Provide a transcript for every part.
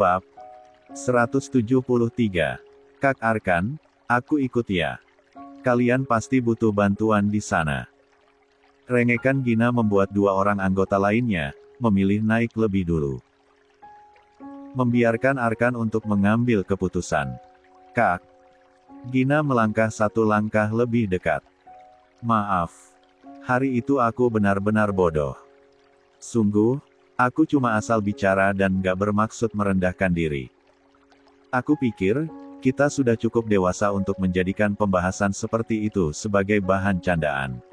Bab 173. Kak Arkan, aku ikut ya. Kalian pasti butuh bantuan di sana. Rengekan Gina membuat dua orang anggota lainnya memilih naik lebih dulu. Membiarkan Arkan untuk mengambil keputusan. Kak. Gina melangkah satu langkah lebih dekat. Maaf. Hari itu aku benar-benar bodoh. Sungguh, aku cuma asal bicara dan gak bermaksud merendahkan diri. Aku pikir, kita sudah cukup dewasa untuk menjadikan pembahasan seperti itu sebagai bahan candaan.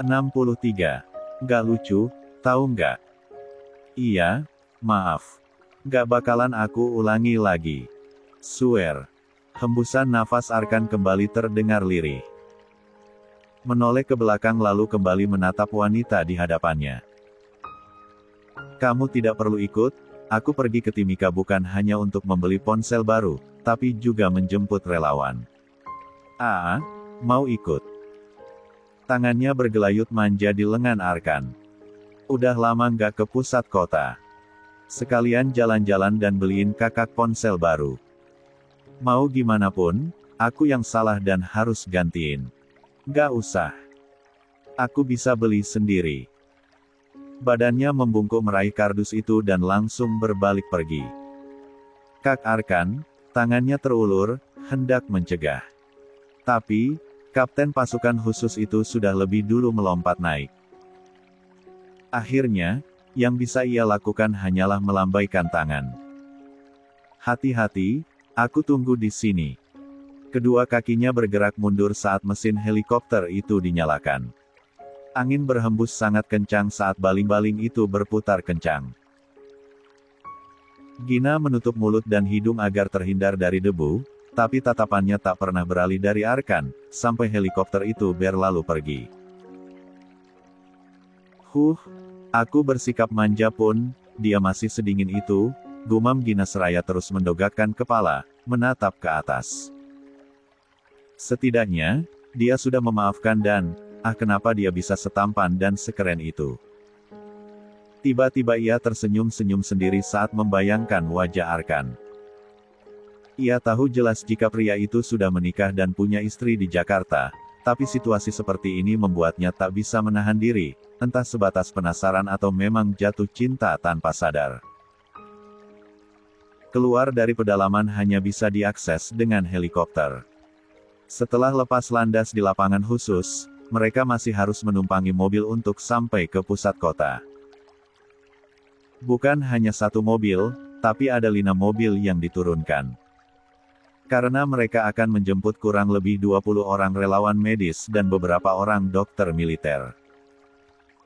63. Gak lucu, tahu nggak? Iya, maaf. Gak bakalan aku ulangi lagi. Swear. Hembusan nafas Arkan kembali terdengar lirih. Menoleh ke belakang lalu kembali menatap wanita di hadapannya. Kamu tidak perlu ikut, aku pergi ke Timika bukan hanya untuk membeli ponsel baru, tapi juga menjemput relawan. Mau ikut? Tangannya bergelayut manja di lengan Arkan. Udah lama nggak ke pusat kota. Sekalian jalan-jalan dan beliin kakak ponsel baru. Mau gimana pun, aku yang salah dan harus gantiin. Gak usah. Aku bisa beli sendiri. Badannya membungkuk meraih kardus itu dan langsung berbalik pergi. Kak Arkan, tangannya terulur, hendak mencegah. Tapi, kapten pasukan khusus itu sudah lebih dulu melompat naik. Akhirnya, yang bisa ia lakukan hanyalah melambaikan tangan. Hati-hati, aku tunggu di sini. Kedua kakinya bergerak mundur saat mesin helikopter itu dinyalakan. Angin berhembus sangat kencang saat baling-baling itu berputar kencang. Gina menutup mulut dan hidung agar terhindar dari debu, tapi tatapannya tak pernah beralih dari Arkan, sampai helikopter itu berlalu pergi. Aku bersikap manja pun, dia masih sedingin itu, gumam Gina seraya terus mendongakkan kepala, menatap ke atas. Setidaknya, dia sudah memaafkan dan, kenapa dia bisa setampan dan sekeren itu. Tiba-tiba ia tersenyum-senyum sendiri saat membayangkan wajah Arkan. Ia tahu jelas jika pria itu sudah menikah dan punya istri di Jakarta, tapi situasi seperti ini membuatnya tak bisa menahan diri, entah sebatas penasaran atau memang jatuh cinta tanpa sadar. Keluar dari pedalaman hanya bisa diakses dengan helikopter. Setelah lepas landas di lapangan khusus, mereka masih harus menumpangi mobil untuk sampai ke pusat kota. Bukan hanya satu mobil, tapi ada 5 mobil yang diturunkan. Karena mereka akan menjemput kurang lebih 20 orang relawan medis dan beberapa orang dokter militer.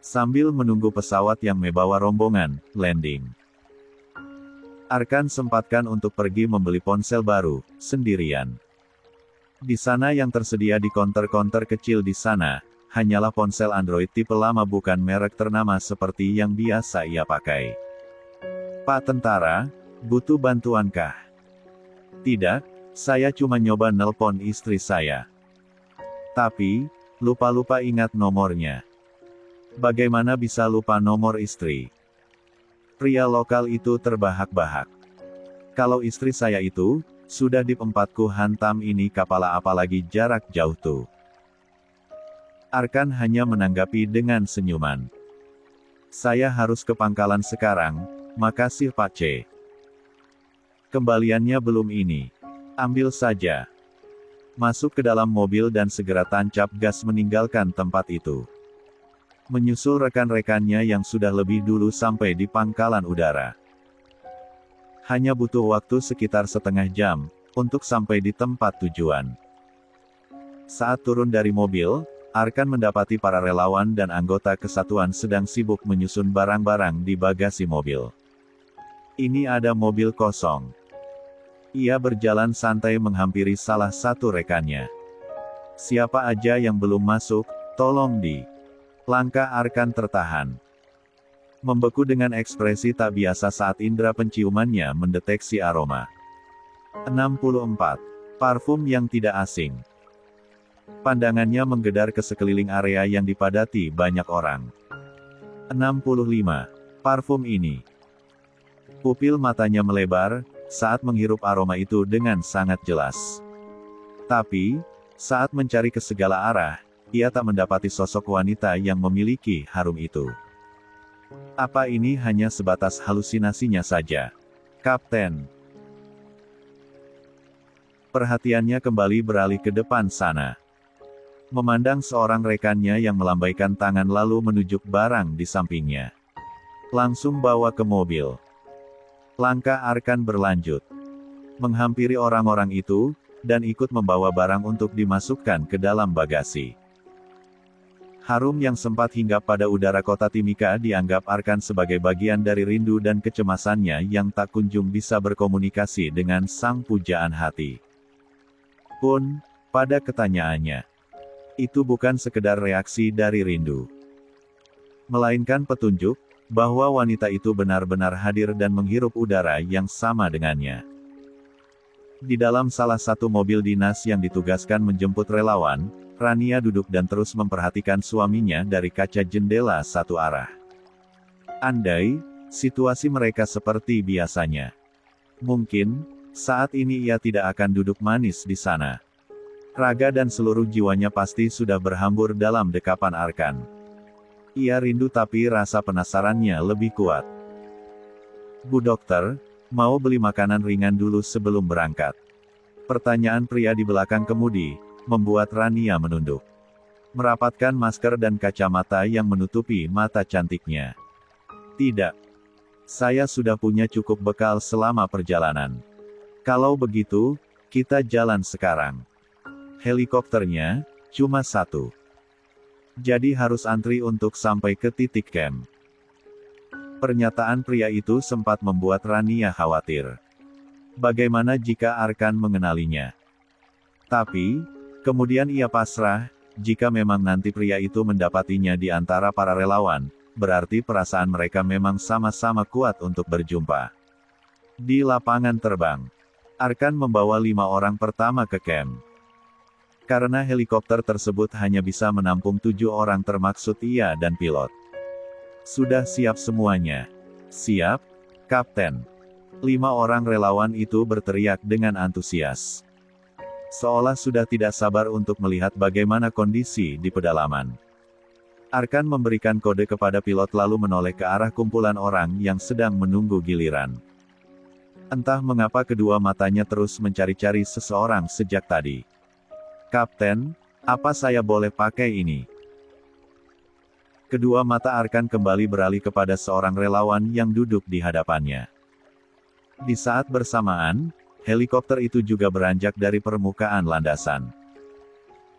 Sambil menunggu pesawat yang membawa rombongan landing, Arkan sempatkan untuk pergi membeli ponsel baru, sendirian. Di sana yang tersedia di konter-konter kecil di sana, hanyalah ponsel Android tipe lama bukan merek ternama seperti yang biasa ia pakai. Pak Tentara, butuh bantuankah? Tidak, saya cuma nyoba nelpon istri saya. Tapi, lupa ingat nomornya. Bagaimana bisa lupa nomor istri? Pria lokal itu terbahak-bahak. Kalau istri saya itu, sudah di tempatku hantam ini kepala apalagi jarak jauh tuh. Arkan hanya menanggapi dengan senyuman. Saya harus ke pangkalan sekarang, makasih Pak C. Kembaliannya belum ini. Ambil saja. Masuk ke dalam mobil dan segera tancap gas meninggalkan tempat itu. Menyusul rekan-rekannya yang sudah lebih dulu sampai di pangkalan udara. Hanya butuh waktu sekitar setengah jam, untuk sampai di tempat tujuan. Saat turun dari mobil, Arkan mendapati para relawan dan anggota kesatuan sedang sibuk menyusun barang-barang di bagasi mobil. Ini ada mobil kosong. Ia berjalan santai menghampiri salah satu rekannya. Siapa aja yang belum masuk, tolong di. Langkah Arkan tertahan. Membeku dengan ekspresi tak biasa saat indera penciumannya mendeteksi aroma. 64. Parfum yang tidak asing. Pandangannya menggedar ke sekeliling area yang dipadati banyak orang. 65. Parfum ini. Pupil matanya melebar, saat menghirup aroma itu dengan sangat jelas. Tapi, saat mencari ke segala arah, ia tak mendapati sosok wanita yang memiliki harum itu. Apa ini hanya sebatas halusinasinya saja? Kapten. Perhatiannya kembali beralih ke depan sana. Memandang seorang rekannya yang melambaikan tangan lalu menunjuk barang di sampingnya. Langsung bawa ke mobil. Langkah Arkan berlanjut. Menghampiri orang-orang itu, dan ikut membawa barang untuk dimasukkan ke dalam bagasi. Harum yang sempat hinggap pada udara kota Timika dianggap Arkan sebagai bagian dari rindu dan kecemasannya yang tak kunjung bisa berkomunikasi dengan sang pujaan hati. Pun, pada ketanyaannya, itu bukan sekedar reaksi dari rindu, melainkan petunjuk, bahwa wanita itu benar-benar hadir dan menghirup udara yang sama dengannya. Di dalam salah satu mobil dinas yang ditugaskan menjemput relawan, Rania duduk dan terus memperhatikan suaminya dari kaca jendela satu arah. Andai, situasi mereka seperti biasanya. Mungkin, saat ini ia tidak akan duduk manis di sana. Raga dan seluruh jiwanya pasti sudah berhambur dalam dekapan Arkan. Ia rindu tapi rasa penasarannya lebih kuat. Bu dokter, mau beli makanan ringan dulu sebelum berangkat? Pertanyaan pria di belakang kemudi, membuat Rania menunduk. Merapatkan masker dan kacamata yang menutupi mata cantiknya. Tidak. Saya sudah punya cukup bekal selama perjalanan. Kalau begitu, kita jalan sekarang. Helikopternya, cuma satu. Jadi harus antri untuk sampai ke titik camp. Pernyataan pria itu sempat membuat Rania khawatir. Bagaimana jika Arkan mengenalinya? Tapi, kemudian ia pasrah, jika memang nanti pria itu mendapatinya di antara para relawan, berarti perasaan mereka memang sama-sama kuat untuk berjumpa. Di lapangan terbang, Arkan membawa 5 orang pertama ke camp. Karena helikopter tersebut hanya bisa menampung 7 orang termaksud ia dan pilot. Sudah siap semuanya. Siap, Kapten. 5 orang relawan itu berteriak dengan antusias. Seolah sudah tidak sabar untuk melihat bagaimana kondisi di pedalaman. Arkan memberikan kode kepada pilot lalu menoleh ke arah kumpulan orang yang sedang menunggu giliran. Entah mengapa kedua matanya terus mencari-cari seseorang sejak tadi. Kapten, apa saya boleh pakai ini? Kedua mata Arkan kembali beralih kepada seorang relawan yang duduk di hadapannya. Di saat bersamaan, helikopter itu juga beranjak dari permukaan landasan.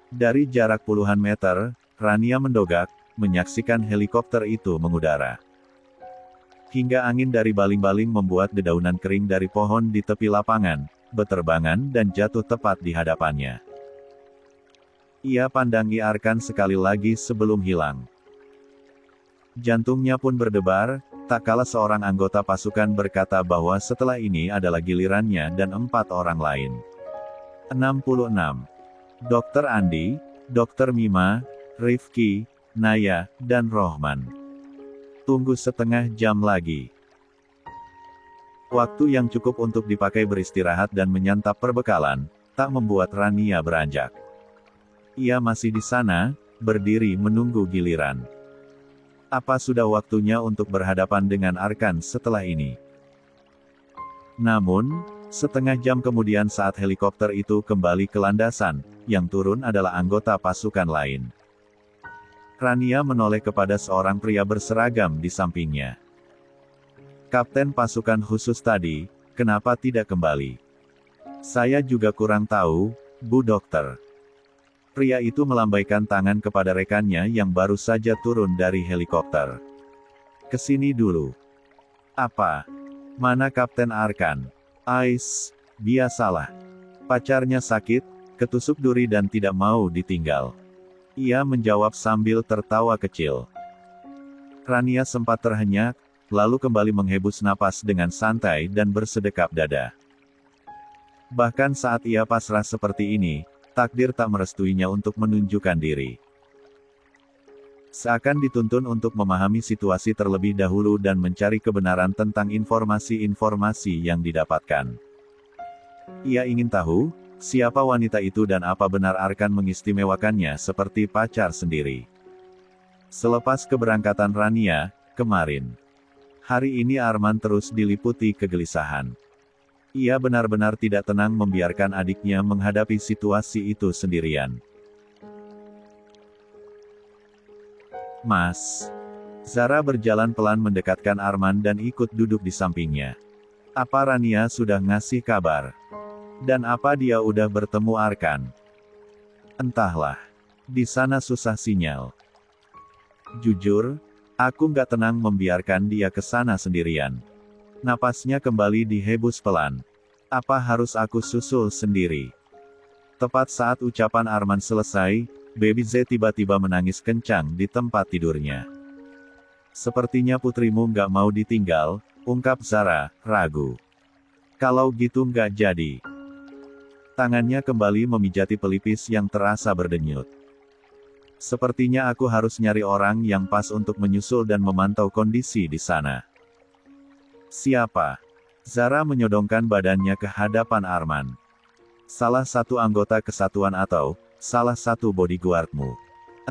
Dari jarak puluhan meter, Rania mendogak, menyaksikan helikopter itu mengudara. Hingga angin dari baling-baling membuat dedaunan kering dari pohon di tepi lapangan, berterbangan dan jatuh tepat di hadapannya. Ia pandangi Arkan sekali lagi sebelum hilang. Jantungnya pun berdebar, tak kalah seorang anggota pasukan berkata bahwa setelah ini adalah gilirannya dan 4 orang lain. 66. Dr. Andi, Dr. Mima, Rifki, Naya, dan Rohman. Tunggu setengah jam lagi. Waktu yang cukup untuk dipakai beristirahat dan menyantap perbekalan, tak membuat Rania beranjak. Ia masih di sana, berdiri menunggu giliran. Apa sudah waktunya untuk berhadapan dengan Arkan setelah ini? Namun, setengah jam kemudian saat helikopter itu kembali ke landasan, yang turun adalah anggota pasukan lain. Rania menoleh kepada seorang pria berseragam di sampingnya. Kapten pasukan khusus tadi, kenapa tidak kembali? Saya juga kurang tahu, Bu Dokter. Pria itu melambaikan tangan kepada rekannya yang baru saja turun dari helikopter. Kesini dulu. Apa? Mana Kapten Arkan? Biasalah. Pacarnya sakit, ketusuk duri dan tidak mau ditinggal. Ia menjawab sambil tertawa kecil. Rania sempat terhenyak, lalu kembali menghembus napas dengan santai dan bersedekap dada. Bahkan saat ia pasrah seperti ini, takdir tak merestuinya untuk menunjukkan diri. Seakan dituntun untuk memahami situasi terlebih dahulu dan mencari kebenaran tentang informasi-informasi yang didapatkan. Ia ingin tahu, siapa wanita itu dan apa benar Arkan mengistimewakannya seperti pacar sendiri. Selepas keberangkatan Rania, kemarin. Hari ini Arman terus diliputi kegelisahan. Ia benar-benar tidak tenang membiarkan adiknya menghadapi situasi itu sendirian. Mas. Zara berjalan pelan mendekatkan Arman dan ikut duduk di sampingnya. Apa Rania sudah ngasih kabar? Dan apa dia udah bertemu Arkan? Entahlah. Di sana susah sinyal. Jujur, aku nggak tenang membiarkan dia ke sana sendirian. Napasnya kembali dihembus pelan. Apa harus aku susul sendiri? Tepat saat ucapan Arman selesai, Baby Z tiba-tiba menangis kencang di tempat tidurnya. Sepertinya putrimu nggak mau ditinggal, ungkap Zara, ragu. Kalau gitu nggak jadi. Tangannya kembali memijati pelipis yang terasa berdenyut. Sepertinya aku harus nyari orang yang pas untuk menyusul dan memantau kondisi di sana. Siapa? Zara menyodongkan badannya ke hadapan Arman. Salah satu anggota kesatuan atau salah satu bodyguardmu.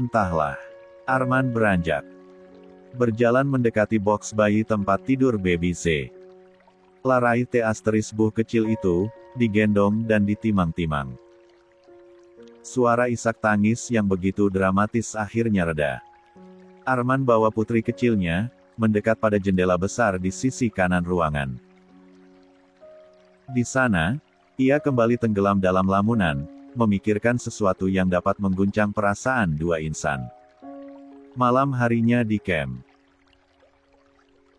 Entahlah. Arman beranjak. Berjalan mendekati box bayi tempat tidur Baby Z. Larai buh kecil itu, digendong dan ditimang-timang. Suara isak tangis yang begitu dramatis akhirnya reda. Arman bawa putri kecilnya, mendekat pada jendela besar di sisi kanan ruangan. Di sana, ia kembali tenggelam dalam lamunan, memikirkan sesuatu yang dapat mengguncang perasaan dua insan. Malam harinya di camp.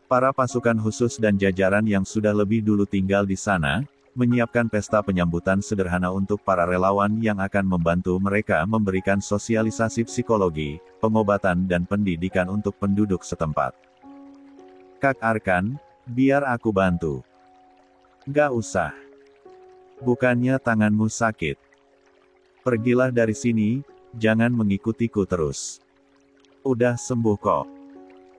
Para pasukan khusus dan jajaran yang sudah lebih dulu tinggal di sana, menyiapkan pesta penyambutan sederhana untuk para relawan yang akan membantu mereka memberikan sosialisasi psikologi, pengobatan dan pendidikan untuk penduduk setempat. Kak Arkan, biar aku bantu. Gak usah. Bukannya tanganmu sakit. Pergilah dari sini, jangan mengikutiku terus. Udah sembuh kok.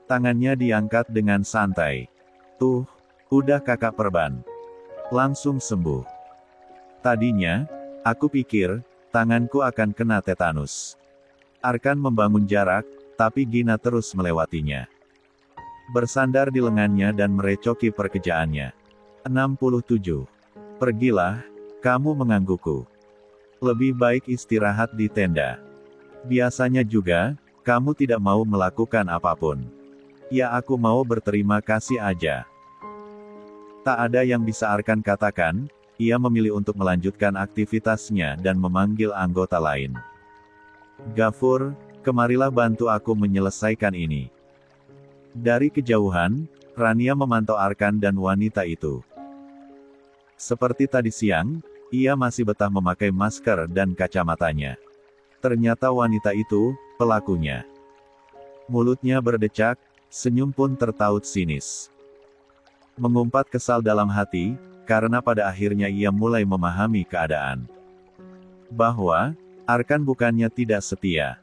Tangannya diangkat dengan santai. Tuh, udah kakak perban. Langsung sembuh. Tadinya, aku pikir, tanganku akan kena tetanus. Arkan membangun jarak, tapi Gina terus melewatinya. Bersandar di lengannya dan merecoki perkejaannya. 67. Pergilah, kamu menggangguku. Lebih baik istirahat di tenda. Biasanya juga, kamu tidak mau melakukan apapun. Ya aku mau berterima kasih aja. Tak ada yang bisa Arkan katakan, ia memilih untuk melanjutkan aktivitasnya dan memanggil anggota lain. Gafur, kemarilah bantu aku menyelesaikan ini. Dari kejauhan, Rania memantau Arkan dan wanita itu. Seperti tadi siang, ia masih betah memakai masker dan kacamatanya. Ternyata wanita itu, pelakunya. Mulutnya berdecak, senyum pun tertaut sinis. Mengumpat kesal dalam hati, karena pada akhirnya ia mulai memahami keadaan. Bahwa, Arkan bukannya tidak setia.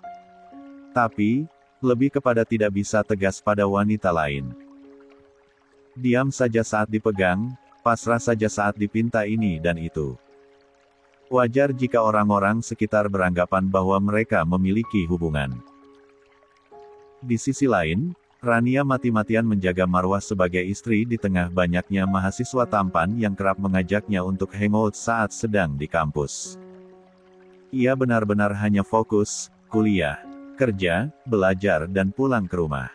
Tapi, lebih kepada tidak bisa tegas pada wanita lain. Diam saja saat dipegang, pasrah saja saat dipinta ini dan itu. Wajar jika orang-orang sekitar beranggapan bahwa mereka memiliki hubungan. Di sisi lain, Rania mati-matian menjaga marwah sebagai istri di tengah banyaknya mahasiswa tampan yang kerap mengajaknya untuk hangout saat sedang di kampus. Ia benar-benar hanya fokus, kuliah, kerja, belajar dan pulang ke rumah.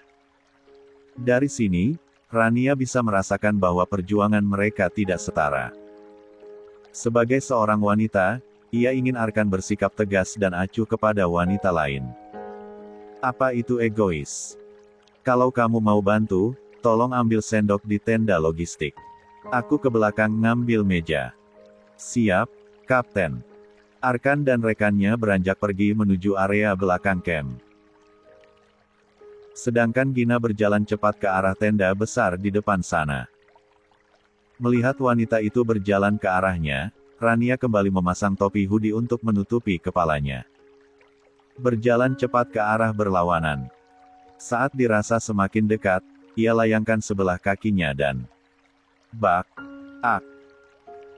Dari sini, Rania bisa merasakan bahwa perjuangan mereka tidak setara. Sebagai seorang wanita, ia ingin Arkan bersikap tegas dan acuh kepada wanita lain. Apa itu egois? Kalau kamu mau bantu, tolong ambil sendok di tenda logistik. Aku ke belakang ngambil meja. Siap, Kapten. Arkan dan rekannya beranjak pergi menuju area belakang camp. Sedangkan Gina berjalan cepat ke arah tenda besar di depan sana. Melihat wanita itu berjalan ke arahnya, Rania kembali memasang topi hoodie untuk menutupi kepalanya. Berjalan cepat ke arah berlawanan. Saat dirasa semakin dekat, ia layangkan sebelah kakinya dan bak, ak.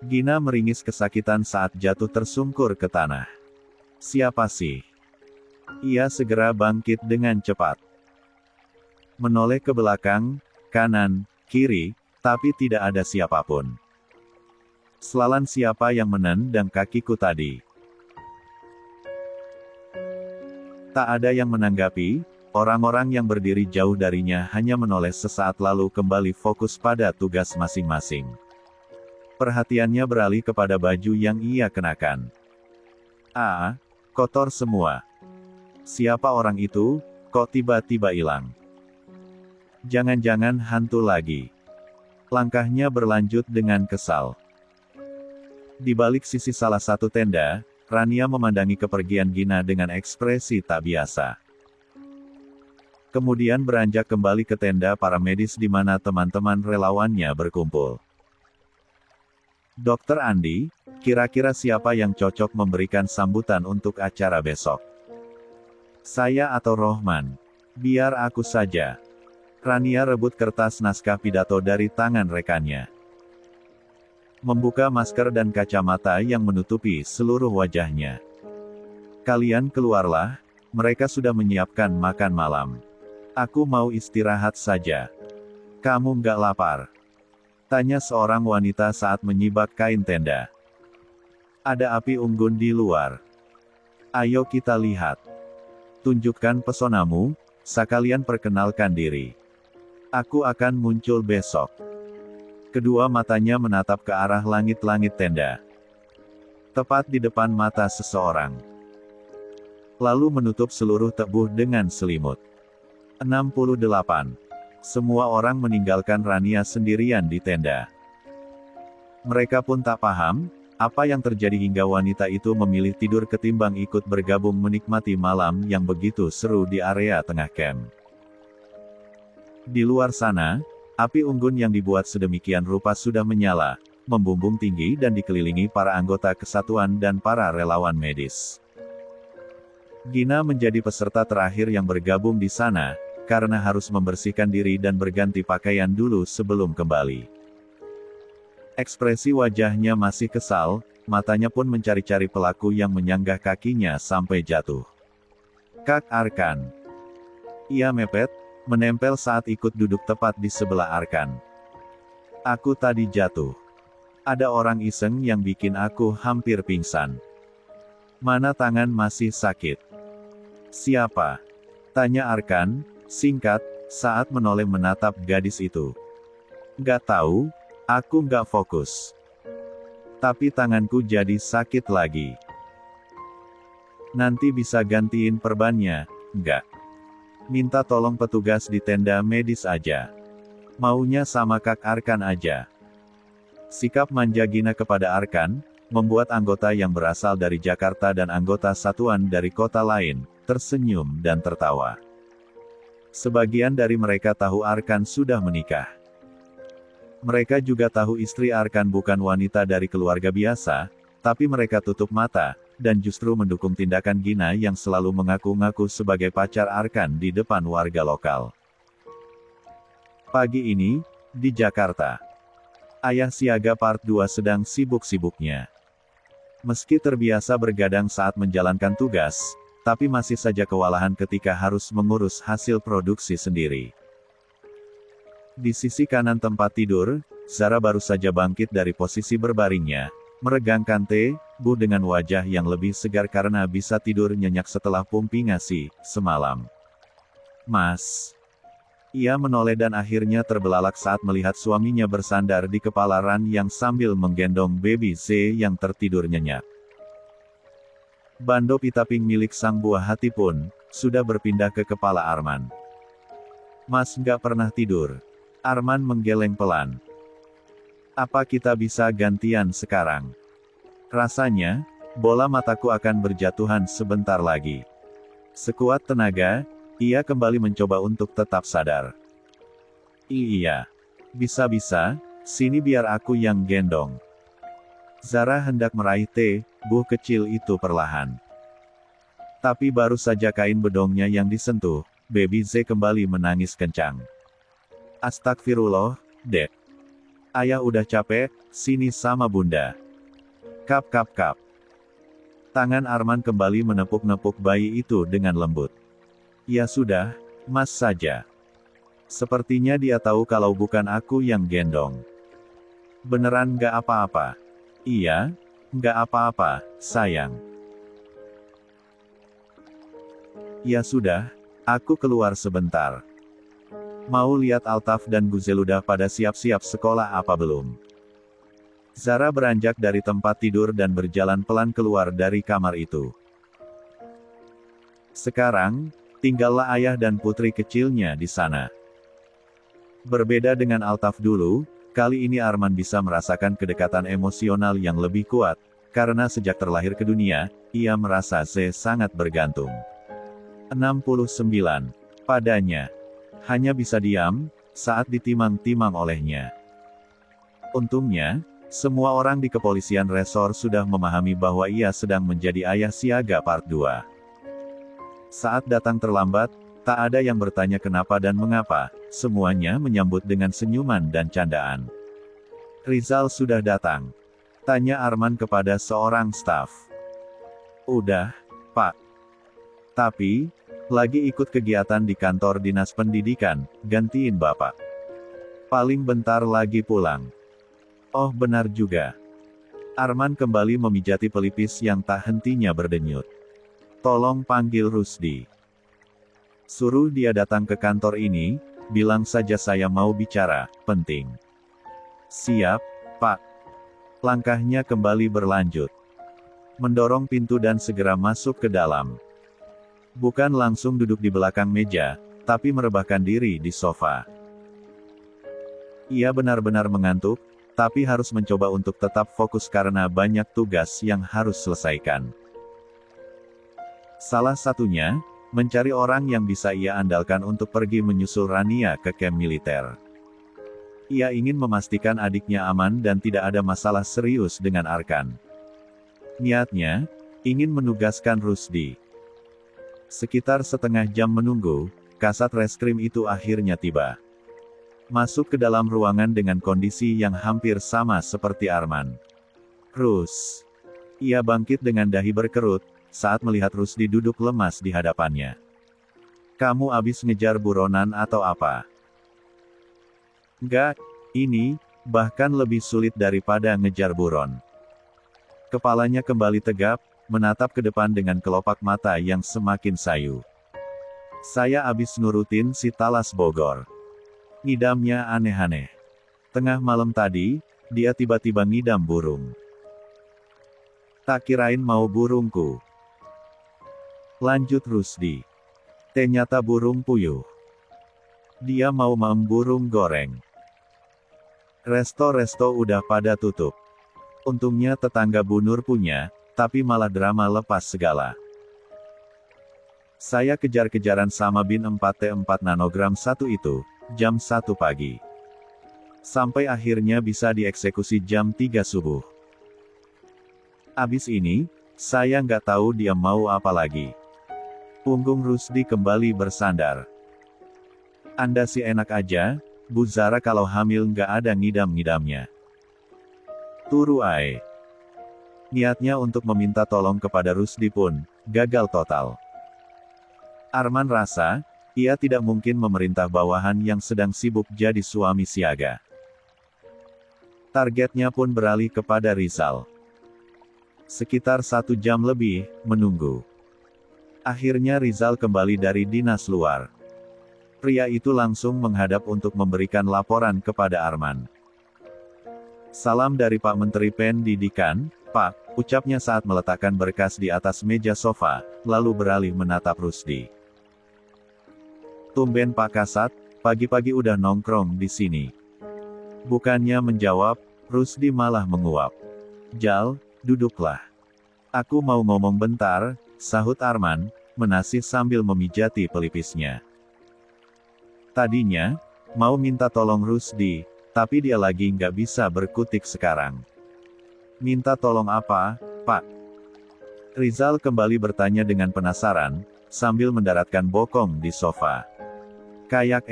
Gina meringis kesakitan saat jatuh tersungkur ke tanah. Siapa sih? Ia segera bangkit dengan cepat. Menoleh ke belakang, kanan, kiri, tapi tidak ada siapapun. Selalan siapa yang menendang kakiku tadi? Tak ada yang menanggapi, orang-orang yang berdiri jauh darinya hanya menoleh sesaat lalu kembali fokus pada tugas masing-masing. Perhatiannya beralih kepada baju yang ia kenakan. Ah, kotor semua. Siapa orang itu, kok tiba-tiba hilang? Jangan-jangan hantu lagi. Langkahnya berlanjut dengan kesal. Di balik sisi salah satu tenda, Rania memandangi kepergian Gina dengan ekspresi tak biasa. Kemudian beranjak kembali ke tenda para medis di mana teman-teman relawannya berkumpul. Dokter Andi, kira-kira siapa yang cocok memberikan sambutan untuk acara besok? Saya atau Rohman? Biar aku saja. Rania rebut kertas naskah pidato dari tangan rekannya. Membuka masker dan kacamata yang menutupi seluruh wajahnya. Kalian keluarlah, mereka sudah menyiapkan makan malam. Aku mau istirahat saja. Kamu nggak lapar? Tanya seorang wanita saat menyibak kain tenda. Ada api unggun di luar. Ayo kita lihat. Tunjukkan pesonamu, sekalian perkenalkan diri. Aku akan muncul besok. Kedua matanya menatap ke arah langit-langit tenda. Tepat di depan mata seseorang. Lalu menutup seluruh tubuh dengan selimut. 68. Semua orang meninggalkan Rania sendirian di tenda. Mereka pun tak paham, apa yang terjadi hingga wanita itu memilih tidur ketimbang ikut bergabung menikmati malam yang begitu seru di area tengah camp. Di luar sana, api unggun yang dibuat sedemikian rupa sudah menyala, membumbung tinggi dan dikelilingi para anggota kesatuan dan para relawan medis. Gina menjadi peserta terakhir yang bergabung di sana, karena harus membersihkan diri dan berganti pakaian dulu sebelum kembali. Ekspresi wajahnya masih kesal, matanya pun mencari-cari pelaku yang menyanggah kakinya sampai jatuh. Kak Arkan. Ia mepet, menempel saat ikut duduk tepat di sebelah Arkan. Aku tadi jatuh. Ada orang iseng yang bikin aku hampir pingsan. Mana tangan masih sakit? Siapa? Tanya Arkan, singkat, saat menoleh menatap gadis itu. Gak tahu, aku gak fokus. Tapi tanganku jadi sakit lagi. Nanti bisa gantiin perbannya, enggak? Minta tolong petugas di tenda medis aja. Maunya sama Kak Arkan aja. Sikap manja Gina kepada Arkan, membuat anggota yang berasal dari Jakarta dan anggota satuan dari kota lain, tersenyum dan tertawa. Sebagian dari mereka tahu Arkan sudah menikah. Mereka juga tahu istri Arkan bukan wanita dari keluarga biasa, tapi mereka tutup mata, dan justru mendukung tindakan Gina yang selalu mengaku-ngaku sebagai pacar Arkan di depan warga lokal. Pagi ini, di Jakarta, Ayah Siaga Part 2 sedang sibuk-sibuknya. Meski terbiasa bergadang saat menjalankan tugas, tapi masih saja kewalahan ketika harus mengurus hasil produksi sendiri. Di sisi kanan tempat tidur, Zara baru saja bangkit dari posisi berbaringnya, meregangkan tubuh dengan wajah yang lebih segar karena bisa tidur nyenyak setelah pumping ASI semalam. Mas. Ia menoleh dan akhirnya terbelalak saat melihat suaminya bersandar di kepala Ran yang sambil menggendong baby Z yang tertidur nyenyak. Bando pita pink milik sang buah hati pun, sudah berpindah ke kepala Arman. Mas nggak pernah tidur. Arman menggeleng pelan. Apa kita bisa gantian sekarang? Rasanya, bola mataku akan berjatuhan sebentar lagi. Sekuat tenaga, ia kembali mencoba untuk tetap sadar. Iya. Bisa-bisa, sini biar aku yang gendong. Zara hendak meraih tubuh kecil itu perlahan. Tapi baru saja kain bedongnya yang disentuh, Baby Z kembali menangis kencang. Astagfirullah, Dek. Ayah udah capek, sini sama bunda. Kap kap kap. Tangan Arman kembali menepuk-nepuk bayi itu dengan lembut. Ya sudah, Mas saja. Sepertinya dia tahu kalau bukan aku yang gendong. Beneran gak apa-apa? Iya, gak apa-apa, sayang. Ya sudah, aku keluar sebentar. Mau lihat Altaf dan Guzeludah pada siap-siap sekolah apa belum? Zara beranjak dari tempat tidur dan berjalan pelan keluar dari kamar itu. Sekarang, tinggallah ayah dan putri kecilnya di sana. Berbeda dengan Altaf dulu, kali ini Arman bisa merasakan kedekatan emosional yang lebih kuat, karena sejak terlahir ke dunia, ia merasa Z sangat bergantung. 69. Padanya. Hanya bisa diam, saat ditimang-timang olehnya. Untungnya, semua orang di kepolisian resor sudah memahami bahwa ia sedang menjadi ayah siaga part 2. Saat datang terlambat, tak ada yang bertanya kenapa dan mengapa, semuanya menyambut dengan senyuman dan candaan. Rizal sudah datang. Tanya Arman kepada seorang staf. Udah, Pak. Tapi, lagi ikut kegiatan di kantor dinas pendidikan, gantiin Bapak. Paling bentar lagi pulang. Oh benar juga. Arman kembali memijati pelipis yang tak hentinya berdenyut. Tolong panggil Rusdi. Suruh dia datang ke kantor ini, bilang saja saya mau bicara, penting. Siap, Pak. Langkahnya kembali berlanjut. Mendorong pintu dan segera masuk ke dalam. Bukan langsung duduk di belakang meja, tapi merebahkan diri di sofa. Ia benar-benar mengantuk, tapi harus mencoba untuk tetap fokus karena banyak tugas yang harus selesaikan. Salah satunya, mencari orang yang bisa ia andalkan untuk pergi menyusul Rania ke kamp militer. Ia ingin memastikan adiknya aman dan tidak ada masalah serius dengan Arkan. Niatnya, ingin menugaskan Rusdi. Sekitar setengah jam menunggu, kasat reskrim itu akhirnya tiba. Masuk ke dalam ruangan dengan kondisi yang hampir sama seperti Arman. Rus. Ia bangkit dengan dahi berkerut, saat melihat Rusdi duduk lemas di hadapannya. Kamu abis ngejar buronan atau apa? Enggak, ini, bahkan lebih sulit daripada ngejar buron. Kepalanya kembali tegap, menatap ke depan dengan kelopak mata yang semakin sayu. Saya abis nurutin si Talas Bogor. Ngidamnya aneh-aneh. Tengah malam tadi, dia tiba-tiba ngidam burung. Tak kirain mau burungku. Lanjut Rusdi. Ternyata burung puyuh. Dia mau maem burung goreng. Resto-resto udah pada tutup. Untungnya tetangga Bu Nur punya, tapi malah drama lepas segala. Saya kejar-kejaran sama bin 4T4 nanogram 1 itu, jam 1 pagi. Sampai akhirnya bisa dieksekusi jam 3 subuh. Abis ini, saya nggak tahu dia mau apa lagi. Punggung Rusdi kembali bersandar. Anda sih enak aja, Bu Zara kalau hamil nggak ada ngidam-ngidamnya. Turu ae. Niatnya untuk meminta tolong kepada Rusdi pun, gagal total. Arman rasa, ia tidak mungkin memerintah bawahan yang sedang sibuk jadi suami siaga. Targetnya pun beralih kepada Rizal. Sekitar 1 jam lebih, menunggu. Akhirnya Rizal kembali dari dinas luar. Pria itu langsung menghadap untuk memberikan laporan kepada Arman. Salam dari Pak Menteri Pendidikan, Pak, ucapnya saat meletakkan berkas di atas meja sofa, lalu beralih menatap Rusdi. Tumben Pak Kasat, pagi-pagi udah nongkrong di sini. Bukannya menjawab, Rusdi malah menguap. Jal, duduklah. Aku mau ngomong bentar, sahut Arman, menasih sambil memijati pelipisnya. Tadinya, mau minta tolong Rusdi, tapi dia lagi nggak bisa berkutik sekarang. Minta tolong apa, Pak? Rizal kembali bertanya dengan penasaran, sambil mendaratkan bokong di sofa. Kayak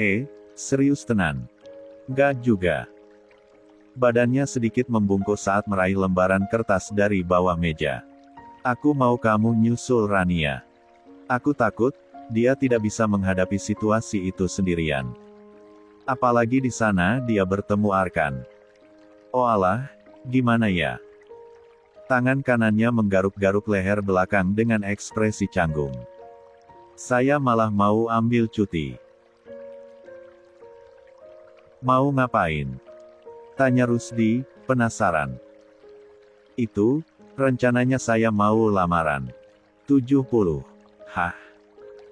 serius tenan. Nggak juga. Badannya sedikit membungkuk saat meraih lembaran kertas dari bawah meja. Aku mau kamu nyusul Rania. Aku takut, dia tidak bisa menghadapi situasi itu sendirian. Apalagi di sana dia bertemu Arkan. Oh alah, gimana ya? Tangan kanannya menggaruk-garuk leher belakang dengan ekspresi canggung. Saya malah mau ambil cuti. Mau ngapain? Tanya Rusdi, penasaran. Itu, rencananya saya mau lamaran. 70. Hah?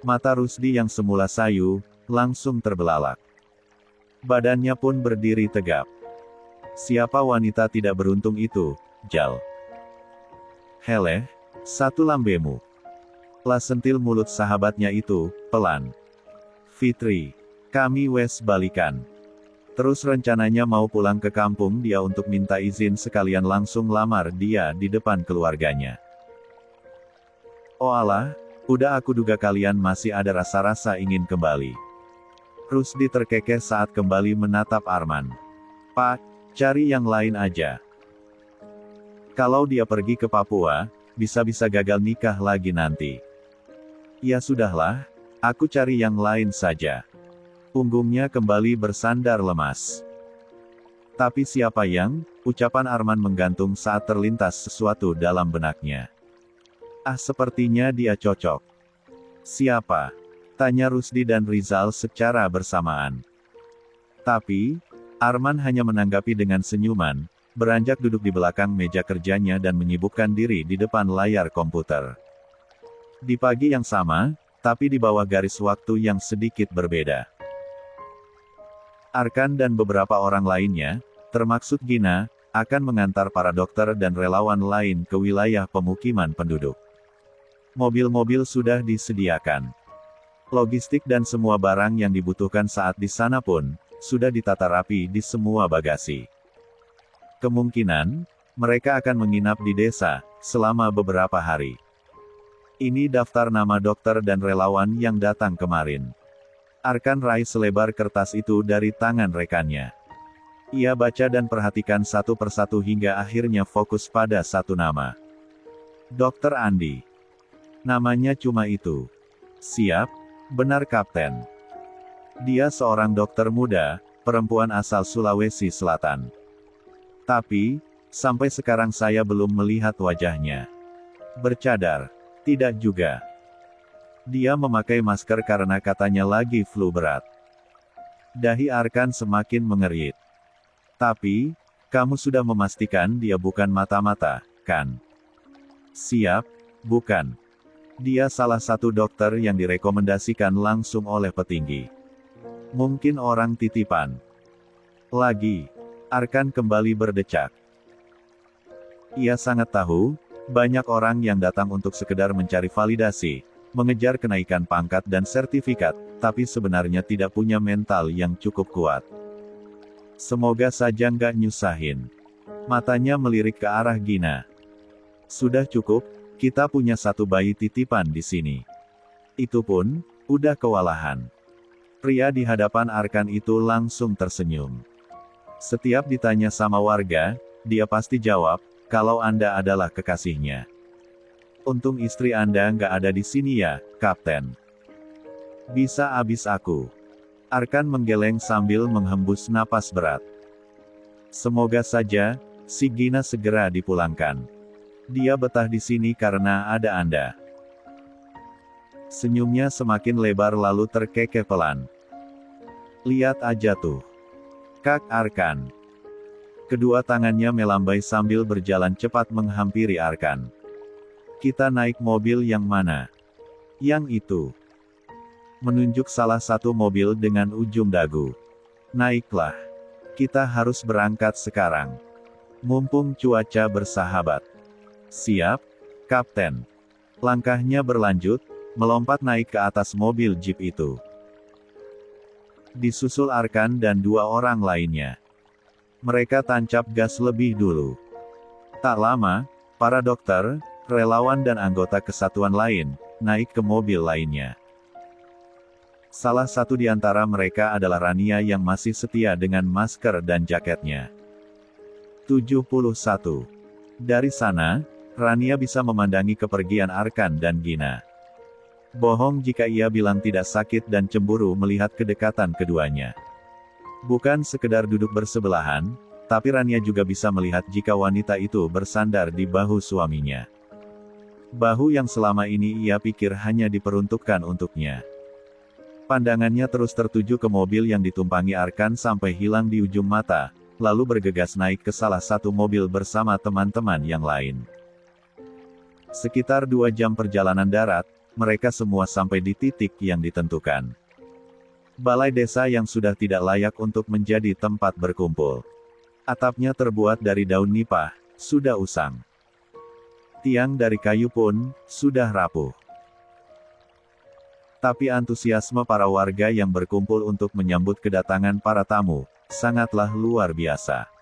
Mata Rusdi yang semula sayu, langsung terbelalak. Badannya pun berdiri tegap. Siapa wanita tidak beruntung itu, Jal? Heleh, satu lambemu. Lah sentil mulut sahabatnya itu, pelan. Fitri, kami wes balikan. Terus rencananya mau pulang ke kampung dia untuk minta izin sekalian langsung lamar dia di depan keluarganya. Oh alah, udah aku duga kalian masih ada rasa-rasa ingin kembali. Rusdi terkekeh saat kembali menatap Arman. Pak, cari yang lain aja. Kalau dia pergi ke Papua, bisa-bisa gagal nikah lagi nanti. Ya sudahlah, aku cari yang lain saja. Punggungnya kembali bersandar lemas. Tapi siapa yang? Ucapan Arman menggantung saat terlintas sesuatu dalam benaknya. Ah, sepertinya dia cocok. Siapa? Tanya Rusdi dan Rizal secara bersamaan. Tapi, Arman hanya menanggapi dengan senyuman, beranjak duduk di belakang meja kerjanya dan menyibukkan diri di depan layar komputer. Di pagi yang sama, tapi di bawah garis waktu yang sedikit berbeda. Arkan dan beberapa orang lainnya, termaksud Gina, akan mengantar para dokter dan relawan lain ke wilayah pemukiman penduduk. Mobil-mobil sudah disediakan. Logistik dan semua barang yang dibutuhkan saat di sana pun, sudah ditata rapi di semua bagasi. Kemungkinan, mereka akan menginap di desa, selama beberapa hari. Ini daftar nama dokter dan relawan yang datang kemarin. Arkan raih selebar kertas itu dari tangan rekannya. Ia baca dan perhatikan satu persatu hingga akhirnya fokus pada satu nama. Dokter Andi. Namanya cuma itu. Siap, benar Kapten. Dia seorang dokter muda, perempuan asal Sulawesi Selatan. Tapi, sampai sekarang saya belum melihat wajahnya. Bercadar? Tidak juga. Dia memakai masker karena katanya lagi flu berat. Dahi Arkan semakin mengerit. Tapi, kamu sudah memastikan dia bukan mata-mata, kan? Siap, bukan. Dia salah satu dokter yang direkomendasikan langsung oleh petinggi. Mungkin orang titipan. Lagi, Arkan kembali berdecak. Ia sangat tahu, banyak orang yang datang untuk sekedar mencari validasi, mengejar kenaikan pangkat dan sertifikat, tapi sebenarnya tidak punya mental yang cukup kuat. Semoga saja nggak nyusahin. Matanya melirik ke arah Gina. Sudah cukup, kita punya satu bayi titipan di sini. Itu pun, udah kewalahan. Pria di hadapan Arkan itu langsung tersenyum. Setiap ditanya sama warga, dia pasti jawab, kalau Anda adalah kekasihnya. Untung istri Anda nggak ada di sini ya, Kapten. Bisa abis aku. Arkan menggeleng sambil menghembus napas berat. Semoga saja, si Gina segera dipulangkan. Dia betah di sini karena ada Anda. Senyumnya semakin lebar lalu terkekeh pelan. Lihat aja tuh. Kak Arkan. Kedua tangannya melambai sambil berjalan cepat menghampiri Arkan. Kita naik mobil yang mana? Yang itu. Menunjuk salah satu mobil dengan ujung dagu. Naiklah. Kita harus berangkat sekarang. Mumpung cuaca bersahabat. Siap, Kapten. Langkahnya berlanjut, melompat naik ke atas mobil jeep itu. Disusul Arkan dan dua orang lainnya. Mereka tancap gas lebih dulu. Tak lama, para dokter, relawan dan anggota kesatuan lain, naik ke mobil lainnya. Salah satu di antara mereka adalah Rania yang masih setia dengan masker dan jaketnya. 71. Dari sana, Rania bisa memandangi kepergian Arkan dan Gina. Bohong jika ia bilang tidak sakit dan cemburu melihat kedekatan keduanya. Bukan sekedar duduk bersebelahan, tapi Rania juga bisa melihat jika wanita itu bersandar di bahu suaminya. Bahu yang selama ini ia pikir hanya diperuntukkan untuknya. Pandangannya terus tertuju ke mobil yang ditumpangi Arkan sampai hilang di ujung mata, lalu bergegas naik ke salah satu mobil bersama teman-teman yang lain. Sekitar 2 jam perjalanan darat, mereka semua sampai di titik yang ditentukan. Balai desa yang sudah tidak layak untuk menjadi tempat berkumpul. Atapnya terbuat dari daun nipah, sudah usang. Tiang dari kayu pun, sudah rapuh. Tapi antusiasme para warga yang berkumpul untuk menyambut kedatangan para tamu, sangatlah luar biasa.